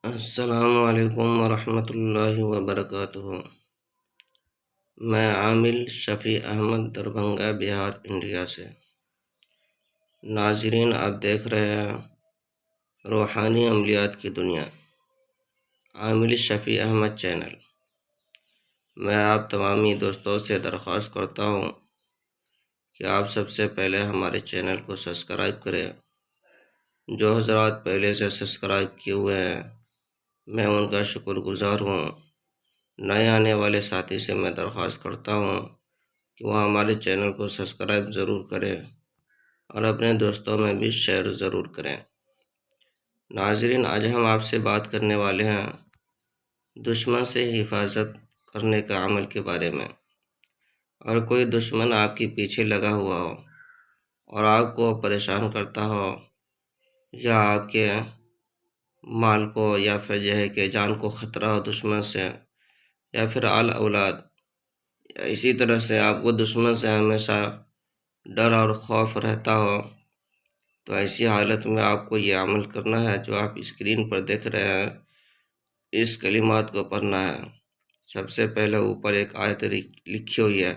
السلام علیکم ورحمۃ اللہ وبرکاتہ۔ میں عامل شفیع احمد دربھنگہ بہار انڈیا سے۔ ناظرین، آپ دیکھ رہے ہیں روحانی عملیات کی دنیا، عامل شفیع احمد چینل۔ میں آپ تمامی دوستوں سے درخواست کرتا ہوں کہ آپ سب سے پہلے ہمارے چینل کو سبسکرائب کریں۔ جو حضرات پہلے سے سبسکرائب کیے ہوئے ہیں، میں ان کا شکر گزار ہوں۔ نئے آنے والے ساتھی سے میں درخواست کرتا ہوں کہ وہ ہمارے چینل کو سبسکرائب ضرور کریں اور اپنے دوستوں میں بھی شیئر ضرور کریں۔ ناظرین، آج ہم آپ سے بات کرنے والے ہیں دشمن سے حفاظت کرنے کا عمل کے بارے میں۔ اور کوئی دشمن آپ کے پیچھے لگا ہوا ہو اور آپ کو پریشان کرتا ہو، یا آپ کے مال کو یا پھر کہ جان کو خطرہ ہو دشمن سے، یا پھر آل اولاد، یا اسی طرح سے آپ کو دشمن سے ہمیشہ ڈر اور خوف رہتا ہو، تو ایسی حالت میں آپ کو یہ عمل کرنا ہے جو آپ اسکرین پر دیکھ رہے ہیں۔ اس کلمات کو پڑھنا ہے۔ سب سے پہلے اوپر ایک آیت لکھی ہوئی ہے،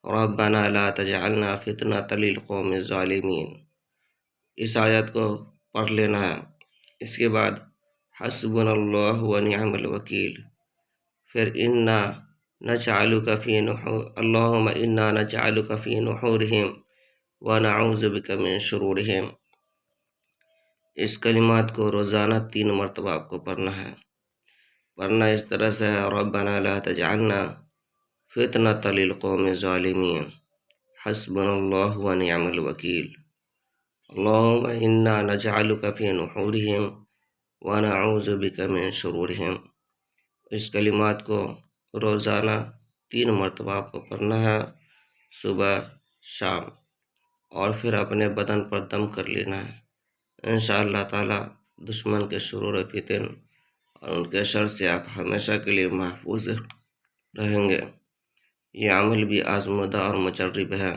ربنا لا تجعلنا فتنة للقوم الظالمین۔ اس آیت کو پڑھ لینا ہے۔ اس کے بعد حسبنا اللہ ونعم الوکیل، پھر اللہم انا نجعلک فی نحورہم ونعوذ بک من شرورہم۔ اس کلمات کو روزانہ 3 مرتبہ آپ کو پڑھنا ہے۔ پڑھنا اس طرح سے ہے، ربنا لا تجعلنا فتنة للقوم الظالمین، حسبنا اللہ ونعم الوکیل، اللہم انا نجعلک فی نحورہم ونعوذ بک من شرورہم۔ اس کلمات کو روزانہ 3 مرتبہ آپ کو پڑھنا ہے، صبح شام، اور پھر اپنے بدن پر دم کر لینا ہے۔ انشاءاللہ تعالی دشمن کے شرور و فتن اور ان کے شر سے آپ ہمیشہ کے لیے محفوظ رہیں گے۔ یہ عمل بھی آزمودہ اور مجرب ہے۔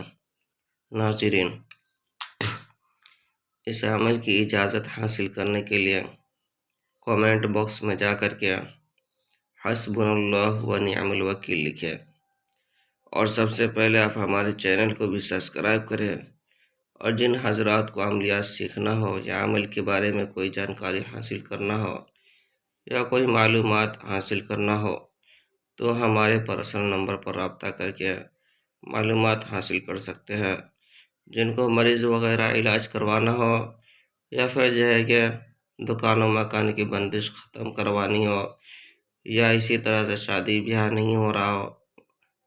ناظرین، اس عمل کی اجازت حاصل کرنے کے لیے کومنٹ باکس میں جا کر کے حسبنا اللہ ونعم الوکیل لکھیں، اور سب سے پہلے آپ ہمارے چینل کو بھی سبسکرائب کریں۔ اور جن حضرات کو عملیات سیکھنا ہو یا عمل کے بارے میں کوئی جانکاری حاصل کرنا ہو یا کوئی معلومات حاصل کرنا ہو، تو ہمارے پرسنل نمبر پر رابطہ کر کے معلومات حاصل کر سکتے ہیں۔ جن کو مریض وغیرہ علاج کروانا ہو، یا پھر کہ دکان و مکان کی بندش ختم کروانی ہو، یا اسی طرح سے شادی بیاہ نہیں ہو رہا ہو،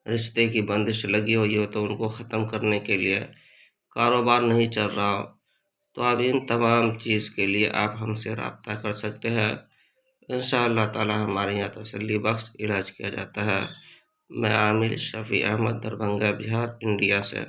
رشتے کی بندش لگی ہوئی ہو تو ان کو ختم کرنے کے لیے، کاروبار نہیں چل رہا ہو، تو اب ان تمام چیز کے لیے آپ ہم سے رابطہ کر سکتے ہیں۔ انشاءاللہ تعالی ہمارے یہاں تسلی بخش علاج کیا جاتا ہے۔ میں عامل شفیع احمد دربھنگہ بہار انڈیا سے۔